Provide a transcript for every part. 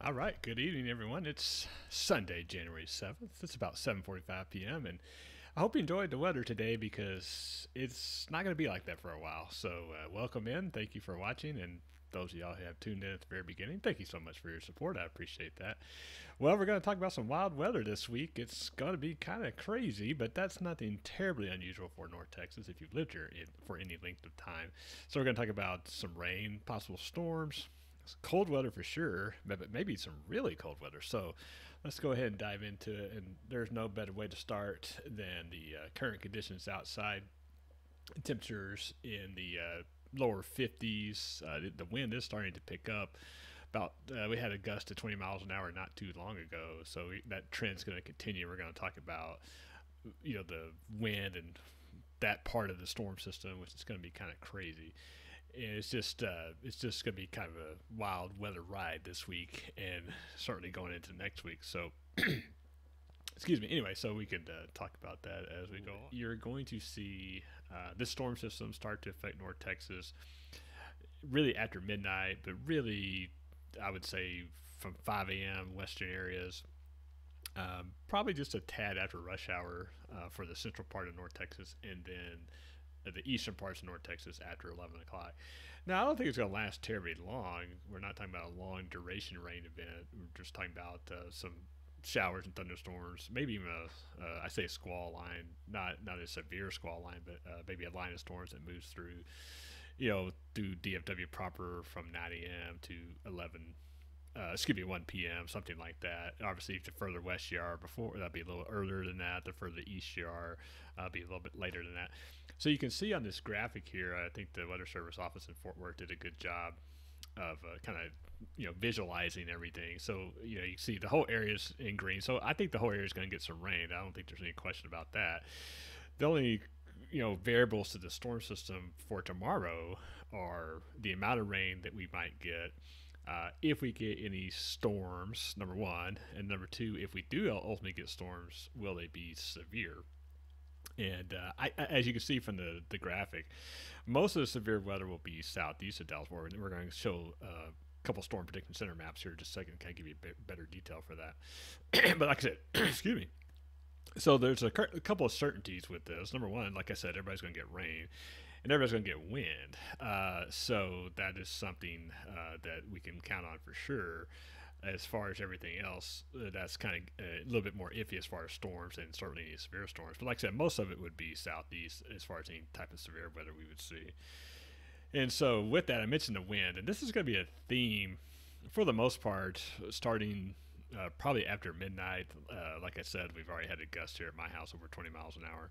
All right, good evening, everyone. It's Sunday, January 7th. It's about 7:45 p.m. and I hope you enjoyed the weather today because it's not going to be like that for a while. So, welcome in. Thank you for watching, and those of y'all who have tuned in at the very beginning, thank you so much for your support. I appreciate that. Well, we're going to talk about some wild weather this week. It's going to be kind of crazy, but that's nothing terribly unusual for North Texas if you've lived here for any length of time. So, we're going to talk about some rain, possible storms, cold weather for sure, but maybe some really cold weather. So let's go ahead and dive into it. And there's no better way to start than the current conditions outside. Temperatures in the lower 50s. The wind is starting to pick up. We had a gust of 20 miles an hour not too long ago, so that trend's going to continue. We're going to talk about the wind and that part of the storm system, which is going to be kind of crazy. And it's just going to be kind of a wild weather ride this week, and certainly going into next week. So, excuse me. Anyway, so we could talk about that as we go. You're going to see this storm system start to affect North Texas really after midnight, but really, I would say from 5 a.m. western areas. Probably just a tad after rush hour for the central part of North Texas, and then the eastern parts of North Texas after 11 o'clock. Now, I don't think it's going to last terribly long. We're not talking about a long duration rain event. We're just talking about some showers and thunderstorms, maybe even I say a squall line, not a severe squall line, but maybe a line of storms that moves through, through DFW proper from 9 a.m. to 1 p.m., something like that. Obviously, the further west you are, before that'd be a little earlier than that. The further east you are, be a little bit later than that. So you can see on this graphic here, I think the Weather Service office in Fort Worth did a good job of kind of visualizing everything. So you see the whole area is in green. So I think the whole area is going to get some rain. I don't think there's any question about that. The only variables to the storm system for tomorrow are the amount of rain that we might get. If we get any storms, number one, and number two, if we do ultimately get storms, will they be severe? And as you can see from the graphic, most of the severe weather will be southeast of Dallas Fort Worth. We're going to show a couple storm prediction center maps here in just a second, kind of give you better detail for that. But like I said, excuse me. So there's a couple of certainties with this. Number one, like I said, everybody's going to get rain, and everybody's going to get wind. So that is something that we can count on for sure. As far as everything else, that's kind of a little bit more iffy as far as storms, and certainly any severe storms. But like I said, most of it would be southeast as far as any type of severe weather we would see. And so with that, I mentioned the wind, and this is going to be a theme for the most part, starting probably after midnight. Like I said, we've already had a gust here at my house over 20 miles an hour.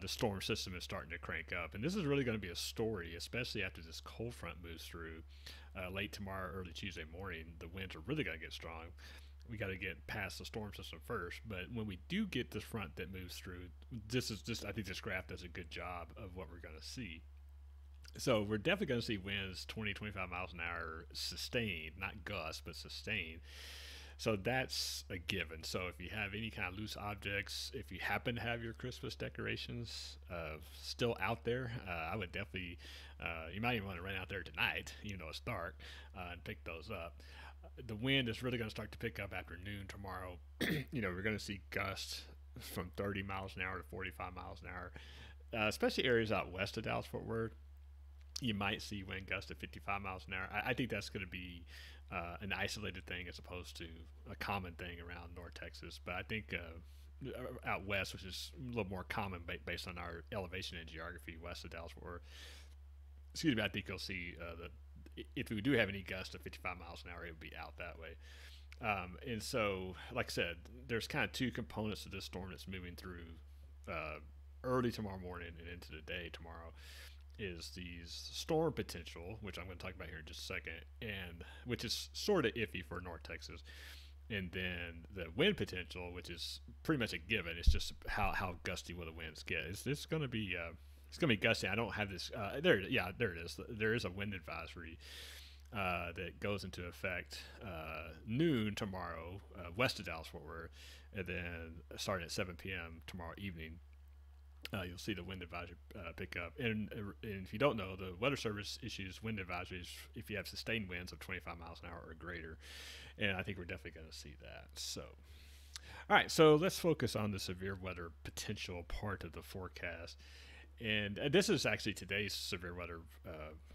The storm system is starting to crank up, and this is really going to be a story, especially after this cold front moves through late tomorrow, early Tuesday morning. The winds are really going to get strong. We got to get past the storm system first, but when we do get this front that moves through, I think this graph does a good job of what we're going to see. So we're definitely going to see winds 20, 25 miles an hour sustained, not gusts, but sustained. So that's a given. So if you have any kind of loose objects, if you happen to have your Christmas decorations still out there, I would definitely, you might even want to run out there tonight, even though it's dark, and pick those up. The wind is really going to start to pick up after noon tomorrow. We're going to see gusts from 30 miles an hour to 45 miles an hour, especially areas out west of Dallas Fort Worth. You might see wind gusts of 55 miles an hour. I think that's going to be an isolated thing as opposed to a common thing around North Texas. But I think out west, which is a little more common based on our elevation and geography west of Dallas Fort Worth, excuse me, I think you'll see if we do have any gusts of 55 miles an hour, it would be out that way. And so, like I said, there's kind of two components to this storm that's moving through early tomorrow morning and into the day tomorrow. Is these storm potential, which I'm going to talk about here in just a second, and which is sort of iffy for North Texas, and then the wind potential, which is pretty much a given. It's just how gusty will the winds get. It's going to be gusty. I don't have this there. Yeah, there it is. There is a wind advisory that goes into effect noon tomorrow west of Dallas Fort Worth, and then starting at 7 p.m. tomorrow evening. You'll see the wind advisory pick up. And if you don't know, the Weather Service issues wind advisories if you have sustained winds of 25 miles an hour or greater. and I think we're definitely going to see that. So, all right, so let's focus on the severe weather potential part of the forecast. And this is actually today's severe weather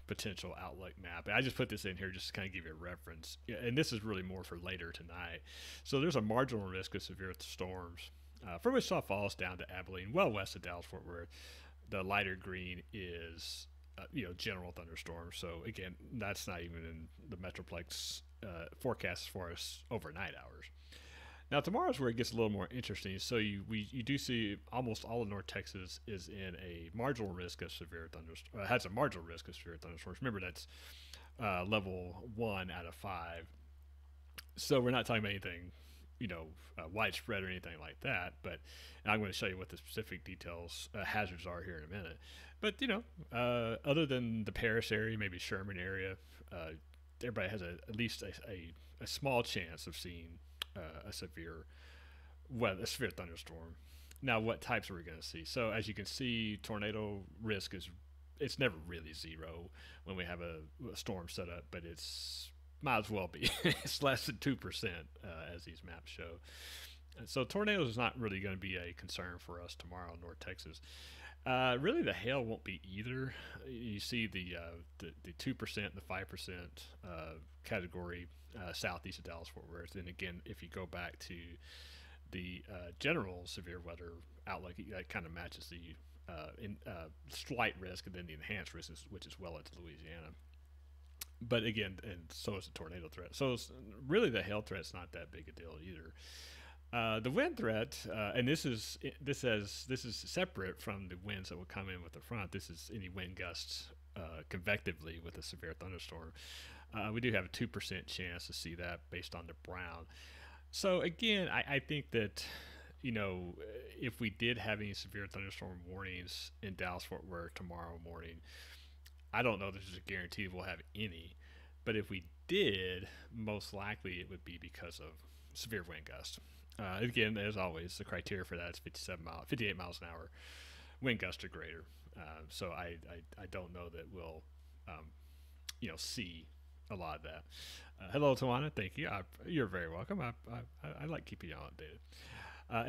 potential outlook map. And I just put this in here just to kind of give you a reference. Yeah, and this is really more for later tonight. So there's a marginal risk of severe storms from Wichita Falls down to Abilene, well west of Dallas Fort Worth. The lighter green is general thunderstorms. So again, that's not even in the Metroplex forecast as far as overnight hours. Now tomorrow's where it gets a little more interesting. So you do see almost all of North Texas is in a marginal risk of severe thunderstorms. Has a marginal risk of severe thunderstorms. Remember that's level 1 out of 5. So we're not talking about anything, widespread or anything like that. But I'm going to show you what the specific details hazards are here in a minute. But other than the Paris area, maybe Sherman area, everybody has at least a small chance of seeing a severe thunderstorm. Now, what types are we going to see? So, as you can see, tornado risk it's never really zero when we have a storm set up, but it's might as well be. It's less than 2%, as these maps show. And so, tornadoes is not really going to be a concern for us tomorrow in North Texas. Really, the hail won't be either. You see the 2% and the 5% category southeast of Dallas Fort Worth. And again, if you go back to the general severe weather outlook, that kind of matches the slight risk and then the enhanced risk, which is well into Louisiana. But again, and so is the tornado threat. So really, the hail threat's not that big a deal either. The wind threat, and this is separate from the winds that will come in with the front. This is any wind gusts convectively with a severe thunderstorm. We do have a 2% chance to see that based on the brown. So again, I think that if we did have any severe thunderstorm warnings in Dallas Fort Worth tomorrow morning, I don't know if there's a guarantee we'll have any, but if we did, most likely it would be because of severe wind gusts. Again, as always, the criteria for that is 58 miles an hour, wind gusts or greater. So I don't know that we'll, see a lot of that. Hello, Tawana. Thank you. You're very welcome. I like keeping you all updated.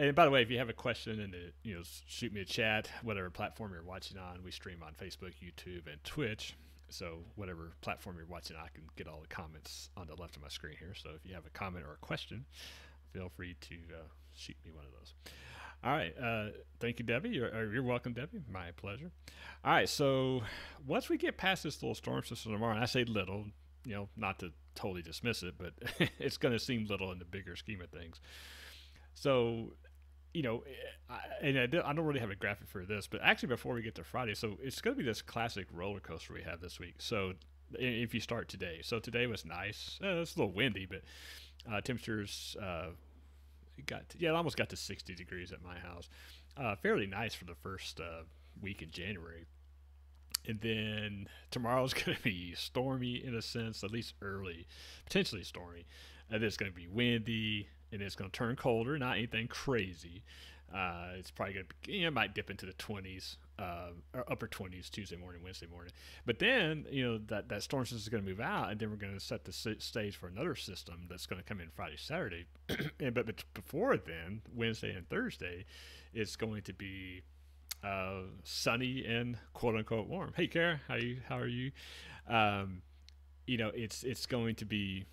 And by the way, if you have a question, and shoot me a chat, whatever platform you're watching on. We stream on Facebook, YouTube, and Twitch. So whatever platform you're watching, I can get all the comments on the left of my screen here. So if you have a comment or a question, feel free to shoot me one of those. All right. Thank you, Debbie. You're welcome, Debbie. My pleasure. All right. So once we get past this little storm system tomorrow, and I say little, not to totally dismiss it, but it's going to seem little in the bigger scheme of things. So, I don't really have a graphic for this, but actually before we get to Friday, so it's going to be this classic roller coaster we have this week. So if you start today, so today was nice. It's a little windy, but temperatures it almost got to 60 degrees at my house. Fairly nice for the first week in January. And then tomorrow's going to be stormy in a sense, at least early, potentially stormy. And it's going to be windy, and it's going to turn colder, not anything crazy. It's probably going to it might dip into the 20s, or upper 20s Tuesday morning, Wednesday morning. But then, that storm system is going to move out, and then we're going to set the stage for another system that's going to come in Friday, Saturday. but before then, Wednesday and Thursday, it's going to be sunny and quote unquote warm. Hey, Kara, how are you? It's going to be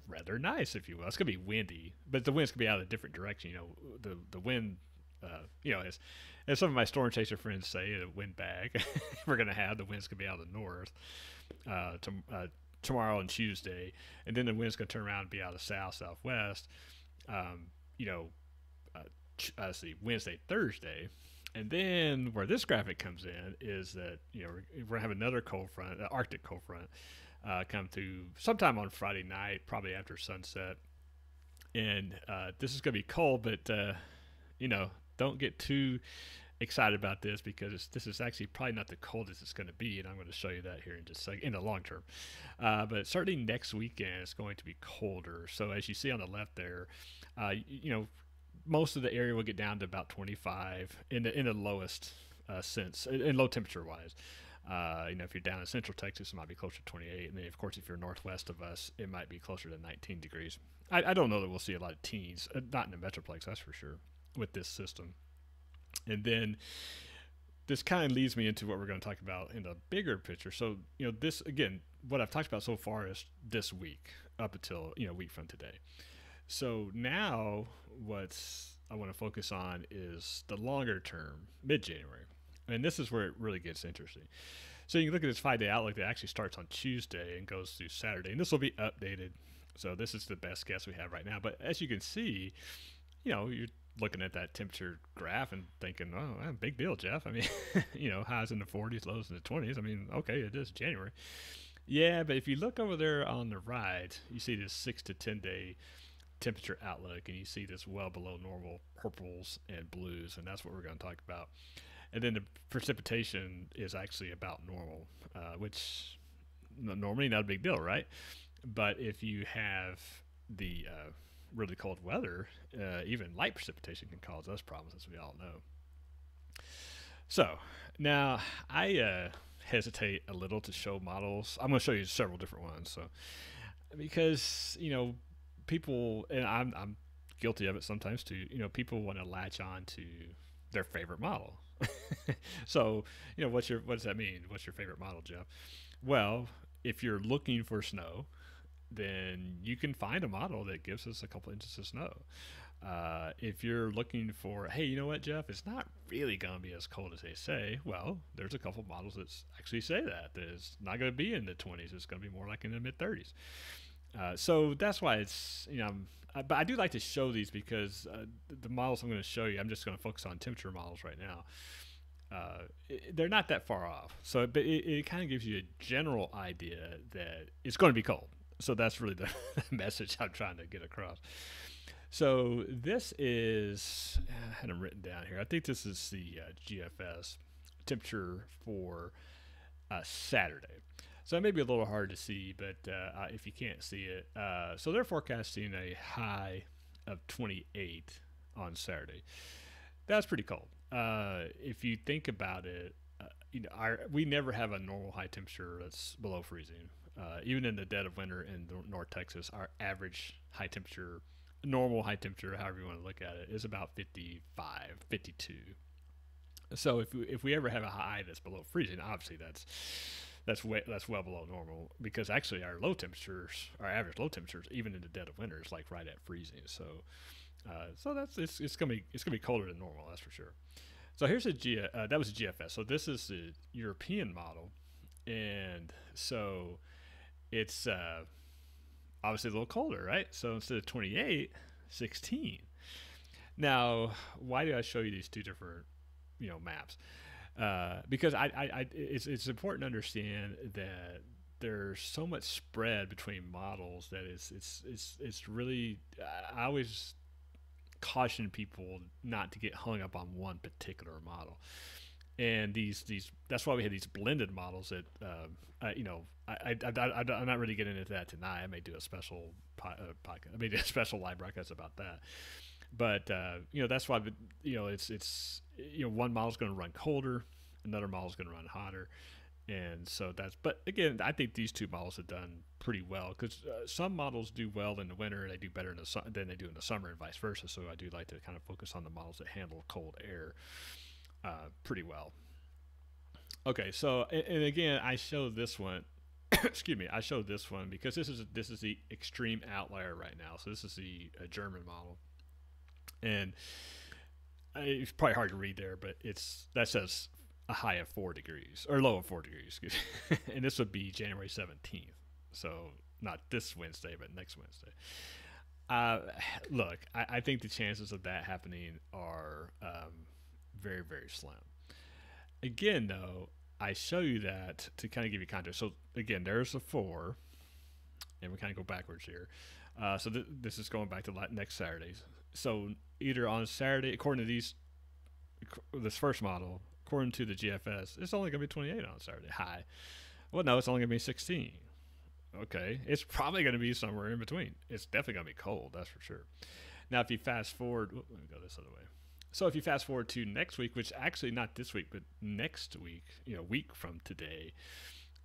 rather nice, if you will. It's going to be windy, but the wind's going to be out of a different direction. The wind, as some of my storm chaser friends say, the wind bag we're going to have, the wind's going to be out of the north tomorrow and Tuesday, and then the wind's going to turn around and be out of south, southwest, Wednesday, Thursday. And then where this graphic comes in is that, we're going to have another cold front, Arctic cold front, come through sometime on Friday night, probably after sunset. And this is going to be cold, but, don't get too excited about this, because this is actually probably not the coldest it's going to be. And I'm going to show you that here in just a second, in the long term. But certainly next weekend it's going to be colder. So as you see on the left there, most of the area will get down to about 25 in the lowest sense, in low temperature wise. If you're down in Central Texas, it might be closer to 28, and then of course if you're northwest of us, it might be closer to 19 degrees. I don't know that we'll see a lot of teens, not in the Metroplex, that's for sure, with this system. And then this kind of leads me into what we're going to talk about in the bigger picture. So, this again, what I've talked about so far is this week up until a week from today. So now what I want to focus on is the longer term, mid-January, and this is where it really gets interesting. So you can look at this 5-day outlook that actually starts on Tuesday and goes through Saturday, and this will be updated. So this is the best guess we have right now. But as you can see, you're looking at that temperature graph and thinking, oh, big deal, Jeff. I mean, highs in the 40s, lows in the 20s. I mean, okay, it is January. Yeah, but if you look over there on the right, you see this 6 to 10 day temperature outlook, and you see this well below normal purples and blues, and that's what we're going to talk about. And then the precipitation is actually about normal, which normally not a big deal, right? But if you have the really cold weather, even light precipitation can cause us problems, as we all know. So now I hesitate a little to show models. I'm going to show you several different ones. So because people, and I'm guilty of it sometimes too. People want to latch on to their favorite model. So what does that mean? What's your favorite model, Jeff? Well, if you're looking for snow, then you can find a model that gives us a couple inches of snow. If you're looking for, hey, you know what, Jeff, it's not really going to be as cold as they say. Well, there's a couple models that actually say that it's not going to be in the 20s. It's going to be more like in the mid 30s. So that's why it's, but I do like to show these because the models I'm going to show you, I'm just going to focus on temperature models right now. They're not that far off. So but it kind of gives you a general idea that it's going to be cold. So that's really the message I'm trying to get across. So this is, I had them written down here. I think this is the GFS temperature for Saturday. So it may be a little hard to see, but if you can't see it, so they're forecasting a high of 28 on Saturday. That's pretty cold. If you think about it, we never have a normal high temperature that's below freezing. Even in the dead of winter in North Texas, our average high temperature, normal high temperature, however you want to look at it, is about 55, 52. So if we ever have a high that's below freezing, obviously that's well below normal, because actually our average low temperatures, even in the dead of winter, is like right at freezing. So it's gonna be colder than normal, that's for sure. So here's that was a GFS. So this is the European model, and so it's obviously a little colder, right? So instead of 28, 16. Now, why do I show you these two different maps? Because it's important to understand that there's so much spread between models that it's really, I always caution people not to get hung up on one particular model. And that's why we have these blended models that I'm not really getting into that tonight. I may do a special podcast. I may do a special live broadcast about that. But that's why it's one model's going to run colder, another model's going to run hotter, and so But again, I think these two models have done pretty well, because some models do well in the winter, they do better than they do in the summer, and vice versa. So I do like to kind of focus on the models that handle cold air pretty well. Okay, so and again, I show this one. Excuse me, I show this one because this is the extreme outlier right now. So this is the German model. And it's probably hard to read there, but that says a high of 4 degrees, or low of 4 degrees, excuse me. And this would be January 17th. So not this Wednesday, but next Wednesday. Look, I think the chances of that happening are very, very slim. Again, though, I show you that to kind of give you context. So again, there's a 4, and we kind of go backwards here. So this is going back to next Saturday. So either on Saturday, according to this first model, according to the GFS, it's only going to be 28 on Saturday, high. Well, no, it's only going to be 16. Okay, it's probably going to be somewhere in between. It's definitely going to be cold, that's for sure. Now, if you fast forward, let me go this other way. So if you fast forward to next week, which actually not this week, but next week, week from today,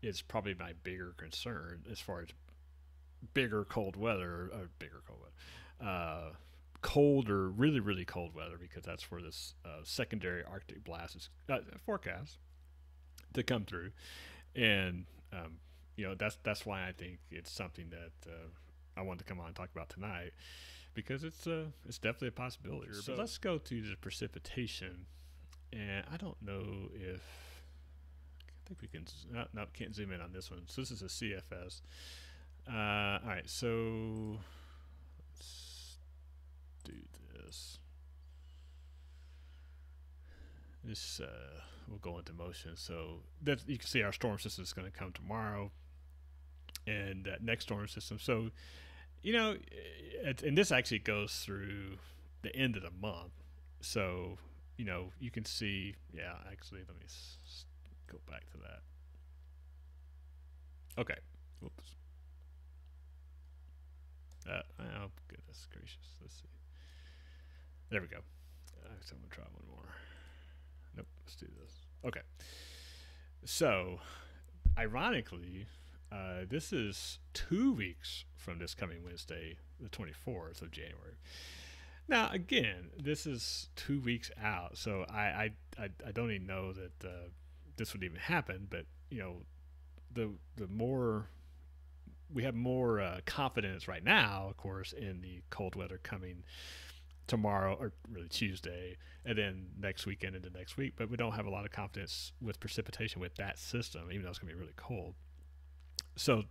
is probably my bigger concern as far as bigger cold weather, or bigger cold weather, cold or really really cold weather, because that's where this secondary Arctic blast is forecast to come through, and that's why I think it's something that I wanted to come on and talk about tonight, because it's definitely a possibility. Sure, but let's go to the precipitation, and I don't know if I think we can no can't zoom in on this one. So this is a CFS. All right, so let's do this. This will go into motion. So that you can see our storm system is going to come tomorrow, and that next storm system. So and this actually goes through the end of the month. So you can see. Yeah, actually, let me go back to that. Okay. Whoops. Oh goodness gracious. Let's see. There we go. So I'm gonna try one more. Nope. Let's do this. Okay. So, ironically, this is 2 weeks from this coming Wednesday, the 24th of January. Now, again, this is 2 weeks out, so I don't even know that this would even happen. But the more we have more confidence right now, of course, in the cold weather coming tomorrow, or really Tuesday, and then next weekend into next week. But we don't have a lot of confidence with precipitation with that system, even though it's going to be really cold. So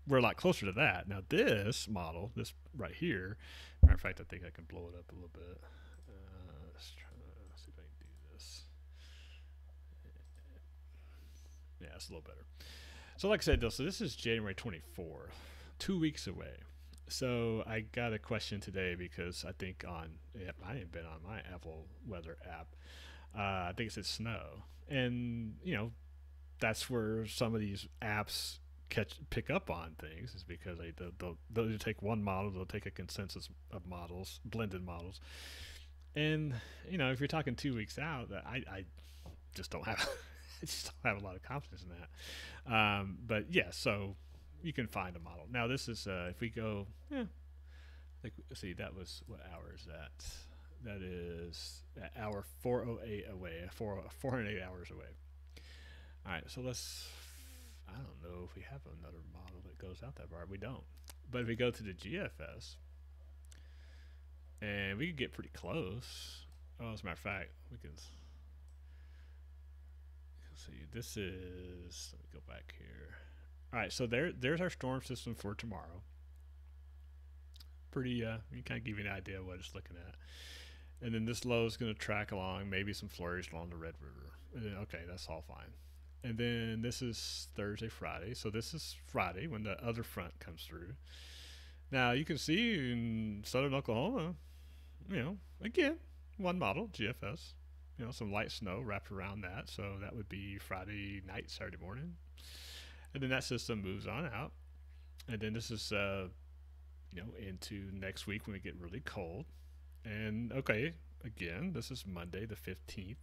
we're a lot closer to that. Now this model, this right here, matter of fact, I think I can blow it up a little bit. Let's see if I can do this. Yeah, it's a little better. So like I said, so this is January 24th, 2 weeks away. So I got a question today, because I think I ain't been on my Apple Weather app. I think it said snow, and that's where some of these apps pick up on things, is because they'll take one model, they'll take a consensus of models, blended models, and if you're talking 2 weeks out, I just don't have. I just don't have a lot of confidence in that. But yeah, so you can find a model. Now this is if we go, see, that was, what hour is that? That is hour 408 away, 408 hours away. All right, so I don't know if we have another model that goes out that far. We don't. But if we go to the GFS, and we could get pretty close. Oh, as a matter of fact, we can see. This is, let me go back here. All right, so there's our storm system for tomorrow. Pretty, you kind of give you an idea of what it's looking at. And then this low is going to track along, maybe some flurries along the Red River. And then, okay, that's all fine. And then this is Thursday, Friday. So this is Friday when the other front comes through. Now you can see in southern Oklahoma, again, one model, GFS. Some light snow wrapped around that. So that would be Friday night, Saturday morning. And then that system moves on out. And then this is, into next week when we get really cold. And, okay, again, this is Monday the 15th.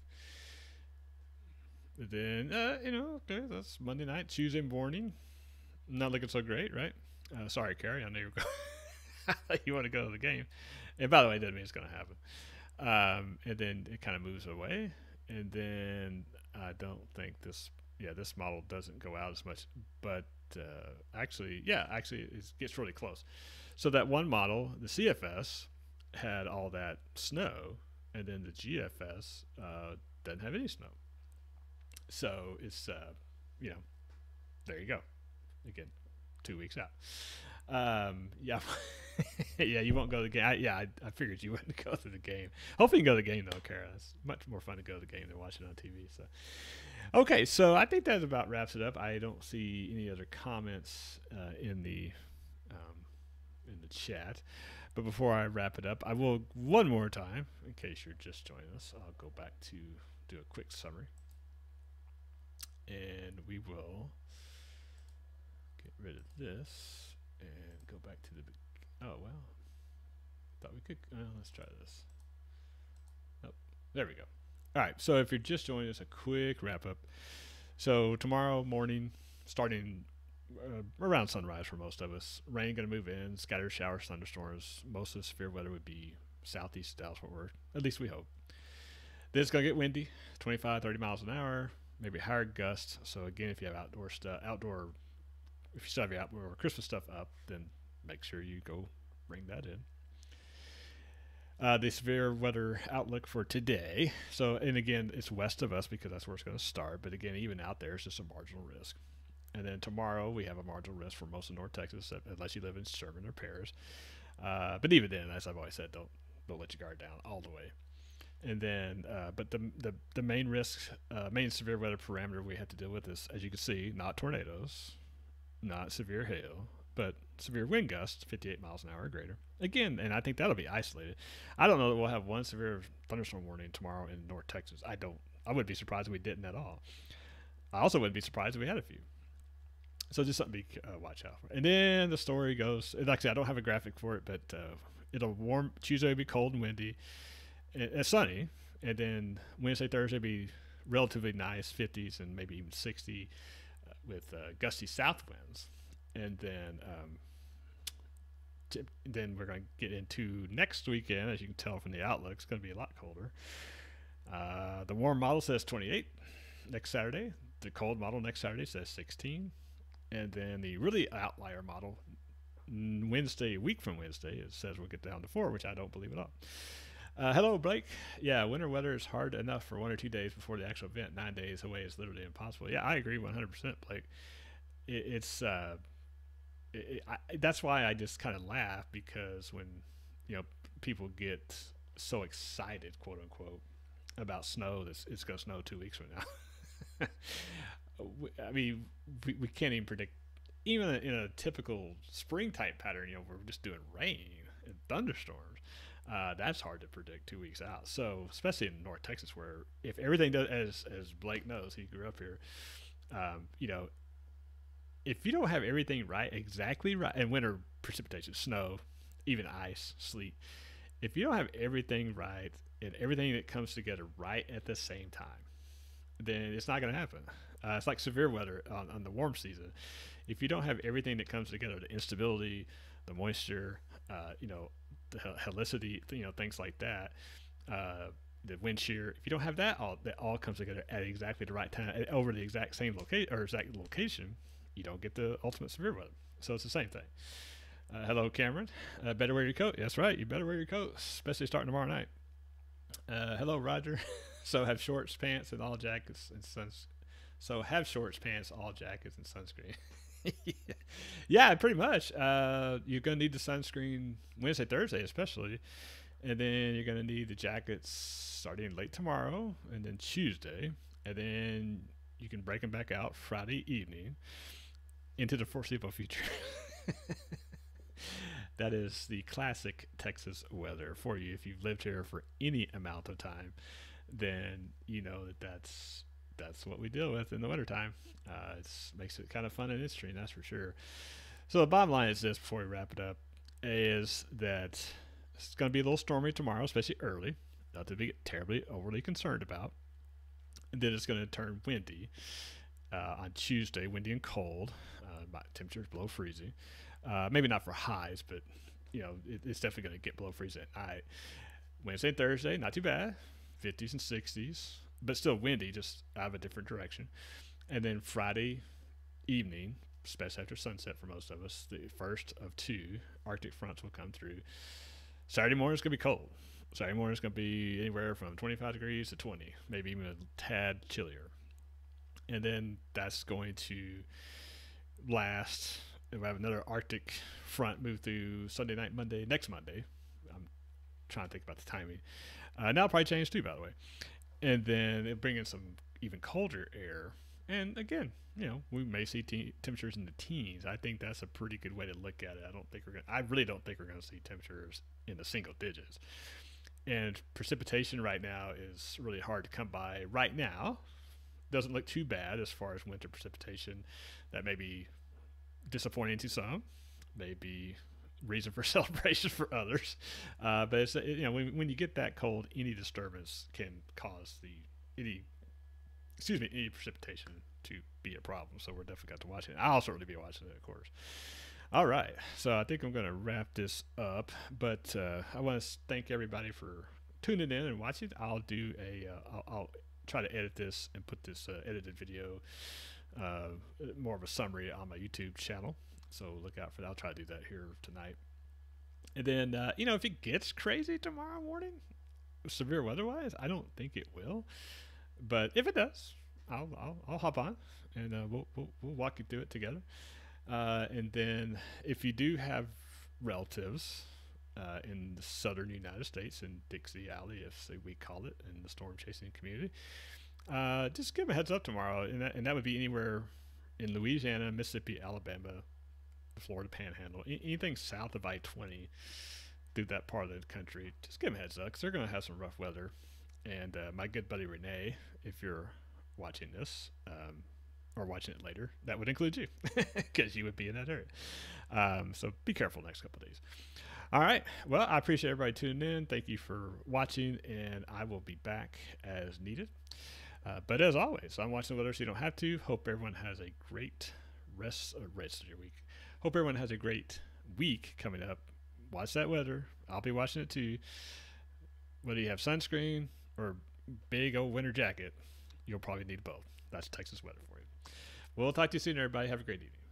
And then, okay, that's Monday night. Tuesday morning, not looking so great, right? Sorry, Carrie, I know you were going you want to go to the game. And by the way, it doesn't mean it's going to happen. And then it kind of moves away. And then I don't think this model doesn't go out as much. But actually, it gets really close. So that one model, the CFS, had all that snow. And then the GFS doesn't have any snow. So it's, there you go. Again, 2 weeks out. Yeah. Yeah, you won't go to the game. I figured you wouldn't go to the game. Hopefully you can go to the game, though, Kara. It's much more fun to go to the game than watch it on TV. So, okay, so I think that about wraps it up. I don't see any other comments in the chat. But before I wrap it up, I will, one more time, in case you're just joining us, I'll go back to do a quick summary. And we will get rid of this and go back to the, oh, well, thought we could, let's try this. Nope, There we go. All right. So if you're just joining us, a quick wrap up. So tomorrow morning, starting around sunrise for most of us, rain going to move in, scattered showers, thunderstorms. Most of the severe weather would be southeast Dallas Fort Worth. At least we hope. Then it's going to get windy, 25, 30 miles an hour, maybe higher gusts. So again, if you have outdoor stuff, if you still have your outdoor Christmas stuff up, then make sure you go bring that in. The severe weather outlook for today. So, and again, it's west of us because that's where it's going to start. But again, even out there, it's just a marginal risk. And then tomorrow, we have a marginal risk for most of North Texas, unless you live in Sherman or Paris. But even then, as I've always said, don't let your guard down all the way. And then, but the main risk, main severe weather parameter we have to deal with is, as you can see, not tornadoes, not severe hail, but severe wind gusts, 58 miles an hour or greater. Again, and I think that'll be isolated. I don't know that we'll have one severe thunderstorm warning tomorrow in North Texas. I wouldn't be surprised if we didn't at all. I also wouldn't be surprised if we had a few. So just something to watch out for. And then the story goes, like I said, I don't have a graphic for it, but it'll warm. Tuesday will be cold and windy. It's sunny. And then Wednesday, Thursday will be relatively nice, 50s and maybe even 60 with gusty south winds. And then we're going to get into next weekend. As you can tell from the outlook, it's going to be a lot colder. The warm model says 28 next Saturday. The cold model next Saturday says 16. And then the really outlier model, Wednesday, a week from Wednesday, it says we'll get down to 4, which I don't believe at all. Hello, Blake. Yeah, winter weather is hard enough for 1 or 2 days before the actual event. 9 days away is literally impossible. Yeah, I agree 100%, Blake. That's why I just kind of laugh, because when people get so excited, quote unquote, about snow, it's going to snow 2 weeks from now. I mean, we can't even predict, even in a typical spring type pattern. We're just doing rain and thunderstorms. That's hard to predict 2 weeks out. So especially in North Texas, where if everything does, as Blake knows, he grew up here, if you don't have everything exactly right, and winter precipitation, snow, even ice, sleet, if you don't have everything right and everything that comes together right at the same time, then it's not going to happen. It's like severe weather on the warm season. If you don't have everything that comes together, the instability, the moisture, the helicity, things like that, the wind shear. If you don't have that all comes together at exactly the right time over the exact same location, you don't get the ultimate severe weather. So it's the same thing. Hello, Cameron. Better wear your coat. That's right. You better wear your coat, especially starting tomorrow night. Hello, Roger. So have shorts, pants, and all jackets and suns. So have shorts, pants, all jackets, and sunscreen. Yeah, pretty much. You're gonna need the sunscreen Wednesday, Thursday, especially, and then you're gonna need the jackets starting late tomorrow, and then Tuesday, and then you can break them back out Friday evening into the foreseeable future. That is the classic Texas weather for you. If you've lived here for any amount of time, then you know that's what we deal with in the wintertime. It makes it kind of fun and interesting, that's for sure. So the bottom line is this, before we wrap it up, is that it's going to be a little stormy tomorrow, especially early. Nothing to be terribly overly concerned about. And then it's going to turn windy on Tuesday, windy and cold. Temperatures below freezing. Maybe not for highs, but it's definitely going to get below freezing at night. Wednesday and Thursday, not too bad, 50s and 60s, but still windy, just out of a different direction. And then Friday evening, especially after sunset for most of us, the first of 2 Arctic fronts will come through. Saturday morning is going to be cold. Saturday morning is going to be anywhere from 25 degrees to 20, maybe even a tad chillier. And then that's going to last. We have another Arctic front move through Sunday night, next Monday. I'm trying to think about the timing. Now it'll probably change too, by the way. And then it'll bring in some even colder air. And again, we may see temperatures in the teens. I think that's a pretty good way to look at it. I really don't think we're going to see temperatures in the single digits. And precipitation right now is really hard to come by. Right now, doesn't look too bad as far as winter precipitation. That may be disappointing to some, maybe reason for celebration for others. But it's, when you get that cold, any disturbance can cause any any precipitation to be a problem. So we're definitely got to watch it. I'll certainly be watching it, of course. All right, so I think I'm going to wrap this up, but I want to thank everybody for tuning in and watching. I'll do I'll try to edit this and put this edited video, more of a summary on my YouTube channel. So look out for that. I'll try to do that here tonight. And then, if it gets crazy tomorrow morning, severe weather-wise, I don't think it will. But if it does, I'll hop on and we'll walk you through it together. And then, if you do have relatives in the southern United States, in Dixie Alley, as we call it, in the storm chasing community, just give them a heads up tomorrow, and that would be anywhere in Louisiana, Mississippi, Alabama, the Florida Panhandle, anything south of I-20 through that part of the country. Just give them a heads up because they're going to have some rough weather. And my good buddy Renee, if you're watching this or watching it later, that would include you because you would be in that area. So be careful next couple of days. All right. Well, I appreciate everybody tuning in. Thank you for watching, and I will be back as needed. But as always, I'm watching the weather so you don't have to. Hope everyone has a great rest of your week. Hope everyone has a great week coming up. Watch that weather. I'll be watching it too. Whether you have sunscreen or big old winter jacket, you'll probably need both. That's Texas weather for you. We'll talk to you soon, everybody. Have a great evening.